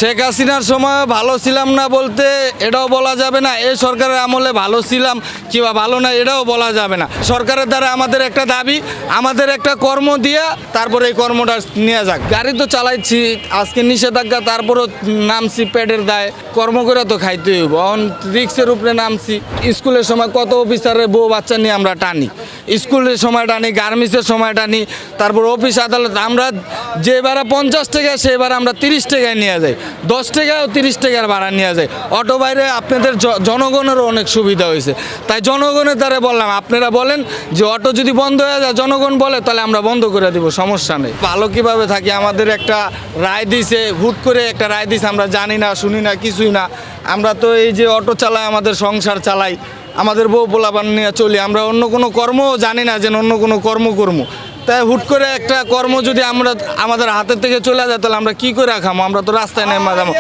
শেখ হাসিনার সময় ভালো ছিলাম না বলতে এটাও বলা যাবে না, এই সরকারের আমলে ভালো ছিলাম কিংবা ভালো না এটাও বলা যাবে না। সরকারের দ্বারা আমাদের একটা দাবি, আমাদের একটা কর্ম দিয়া তারপরে এই কর্মটা নেওয়া যাক। গাড়ি তো চালাইছি, আজকে নিষেধাজ্ঞা, তারপরও নামছি পেটের দায়, কর্ম করে তো খাইতে হইব। এখন রিক্সের উপরে নামছি। স্কুলের সময় কত অফিসারের বউ বাচ্চা নিয়ে আমরা টানি, স্কুলের সময় টানি, গার্মেন্টসের সময় টানি, তারপর অফিস আদালত। আমরা যেবারে 50 টাকা সেবার আমরা 30 টাকায় নিয়ে যাই, 10 টাকাও 30 টাকার ভাড়া নিয়ে যায়। অটো বাইরে আপনাদের জনগণেরও অনেক সুবিধা হয়েছে। তাই জনগণের দ্বারা বললাম, আপনারা বলেন যে অটো যদি বন্ধ হয়ে যায়, জনগণ বলে তাহলে আমরা বন্ধ করে দিব, সমস্যা নেই। ভালো কিভাবে থাকি, আমাদের একটা রায় দিছে, হুট করে একটা রায় দিছে, আমরা জানি না শুনি না কিছুই না। আমরা তো এই যে অটো চালাই, আমাদের সংসার চালাই, আমাদের বউ পোলাপান নিয়ে চলি। আমরা অন্য কোনো কর্মও জানি না যে অন্য কোনো কর্ম করবো। তাই হুট করে একটা কর্ম যদি আমাদের হাতের থেকে চলে যায়, তাহলে আমরা কি করে খামো? আমরা তো রাস্তায় নেমে যাবো,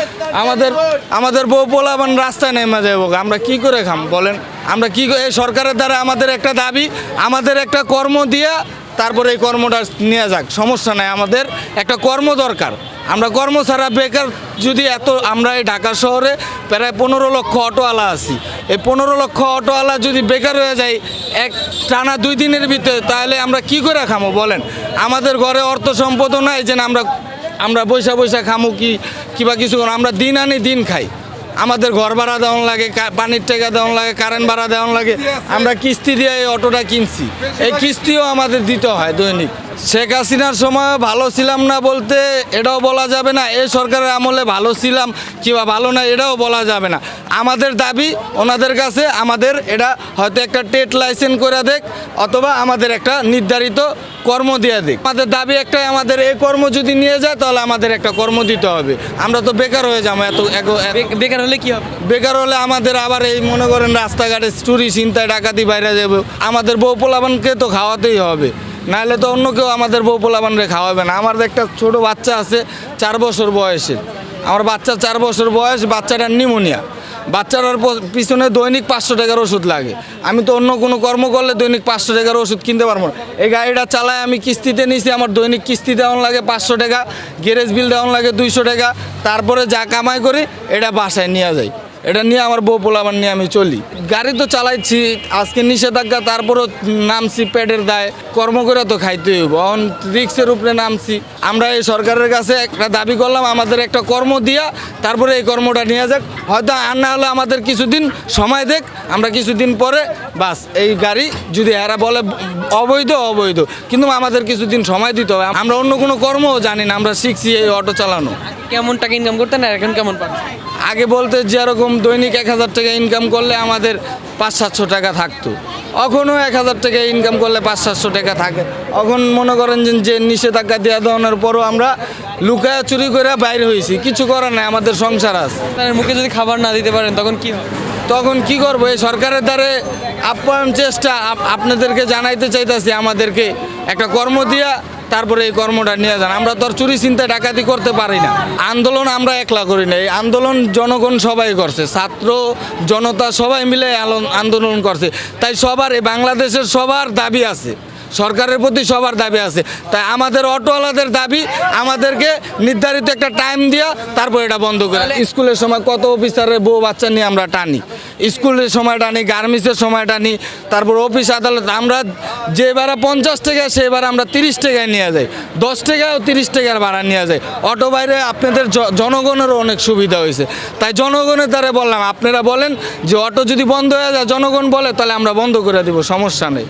আমাদের বউ পোলাপান রাস্তায় নেমে যাবো, আমরা কি করে খাম বলেন? আমরা কি এই সরকারের দ্বারা আমাদের একটা দাবি, আমাদের একটা কর্ম দিয়া তারপরে এই কর্মটা নেওয়া যাক, সমস্যা নাই। আমাদের একটা কর্ম দরকার, আমরা কর্ম ছাড়া বেকার। যদি আমরা এই ঢাকা শহরে প্রায় 15 লক্ষ অটোওয়ালা আছি, এই 15 লক্ষ অটোওয়ালা যদি বেকার হয়ে যায় এক টানা 2 দিনের ভিতরে, তাহলে আমরা কি করে খামো বলেন? আমাদের ঘরে অর্থ সম্পদও নাই যে আমরা বৈশা খামো কিবা কিছু। আমরা দিন আনি দিন খাই, আমাদের ঘর ভাড়া দেওয়ান লাগে, পানির টাকা দেওয়ান লাগে, কারেন্ট ভাড়া দেওয়ান লাগে। আমরা কিস্তি দিয়ে এই অটোটা কিনছি, এই কিস্তিও আমাদের দিতে হয় দৈনিক। শেখ হাসিনার সময় ভালো ছিলাম না বলতে এটাও বলা যাবে না, এই সরকারের আমলে ভালো ছিলাম কিংবা ভালো না এটাও বলা যাবে না। আমাদের দাবি ওনাদের কাছে, আমাদের এটা হয়তো একটা ট্রেড লাইসেন্স করে দেখ, অথবা আমাদের একটা নির্ধারিত কর্ম দিয়ে দেখ। আমাদের দাবি একটাই, আমাদের এই কর্ম যদি নিয়ে যায় তাহলে আমাদের একটা কর্ম দিতে হবে। আমরা তো বেকার হয়ে যাবো। বেকার হলে কি হবে? বেকার হলে আমাদের আবার এই মনে করেন রাস্তাঘাটে চুরি ছিনতাই ডাকাতি বাইরে যাবে, আমাদের বউ পোলাপানকে তো খাওয়াতেই হবে, নাহলে তো অন্য কেউ আমাদের বউ পোলাপানরে খাওয়াবে না। আমার একটা ছোট বাচ্চা আছে 4 বছর বয়সে, আমার বাচ্চা 4 বছর বয়স, বাচ্চাটার নিউমোনিয়া, বাচ্চাটার পিছনে দৈনিক 500 টাকার ওষুধ লাগে। আমি তো অন্য কোনো কর্ম করলে দৈনিক 500 টাকার ওষুধ কিনতে পারবো না। এই গাড়িটা চালায় আমি কিস্তিতে নিয়েছি, আমার দৈনিক কিস্তি দেওয়ান লাগে 500 টাকা, গ্যারেজ বিল দেওয়ান লাগে 200 টাকা, তারপরে যা কামাই করি এটা বাসায় নিয়ে যাই, এটা নিয়ে আমার বউ পোলাপান নিয়ে আমি চলি। গাড়ি তো চালাইছি, আজকে নিষেধাজ্ঞা, তারপরও নামছি পেটের দায়, কর্ম করে তো খাইতে হইব। এখন রিক্সের উপরে নামছি। আমরা এই সরকারের কাছে একটা দাবি করলাম, আমাদের একটা কর্ম দিয়া তারপরে এই কর্মটা নিয়ে যাক। হয়তো আর না হলে আমাদের কিছুদিন সময় দেখ, আমরা কিছুদিন পরে বাস এই গাড়ি যদি এরা বলে অবৈধ, কিন্তু আমাদের কিছুদিন সময় দিতে হবে। আমরা অন্য কোনো কর্মও জানি না, আমরা শিখছি এই অটো চালানো। কেমন টাকা ইনকাম করতেন আর এখন কেমন পান? আগে বলতে যেরকম দৈনিক 1000 টাকা ইনকাম করলে আমাদের 500-700 টাকা থাকতো, এখনও 1000 টাকা ইনকাম করলে 500-700 টাকা থাকে। এখন মনে করেন যে নিষেধাজ্ঞা দেওয়া দেওয়ানোর পরও আমরা লুকায় চুরি করে বাইরে হয়েছি, কিছু করার নাই, আমাদের সংসার আছে। আপনার মুখে যদি খাবার না দিতে পারেন তখন কি হবে? তখন কি করবো? এই সরকারের দ্বারা আপ্যায়ন চেষ্টা আপনাদেরকে জানাইতে চাইতেছি, আমাদেরকে একটা কর্ম দিয়া তারপরে এই কর্মটা নিয়ে যান। আমরা তো আর চুরি চিন্তা ডাকাতি করতে পারি না। আন্দোলন আমরা একলা করি না, এই আন্দোলন জনগণ সবাই করছে, ছাত্র জনতা সবাই মিলে আন্দোলন করছে। তাই সবার, এই বাংলাদেশের সবার দাবি আছে, সরকারের প্রতি সবার দাবি আছে। তাই আমাদের অটোওয়ালাদের দাবি, আমাদেরকে নির্ধারিত একটা টাইম দিয়া তারপর এটা বন্ধ করে। স্কুলের সময় কত অফিসারের বউ বাচ্চা নিয়ে আমরা টানি, স্কুলের সময় টানি, গার্মেন্টসের সময় টানি, তারপর অফিস আদালত। আমরা যেবারে 50 টাকা সেবার আমরা 30 টাকায় নিয়ে যাই, 10 টাকাও 30 টাকার ভাড়া নিয়ে যায়। অটো বাইরে আপনাদের জনগণেরও অনেক সুবিধা হয়েছে। তাই জনগণের দ্বারা বললাম, আপনারা বলেন যে অটো যদি বন্ধ হয়ে যায়, জনগণ বলে তাহলে আমরা বন্ধ করে দিব, সমস্যা নেই।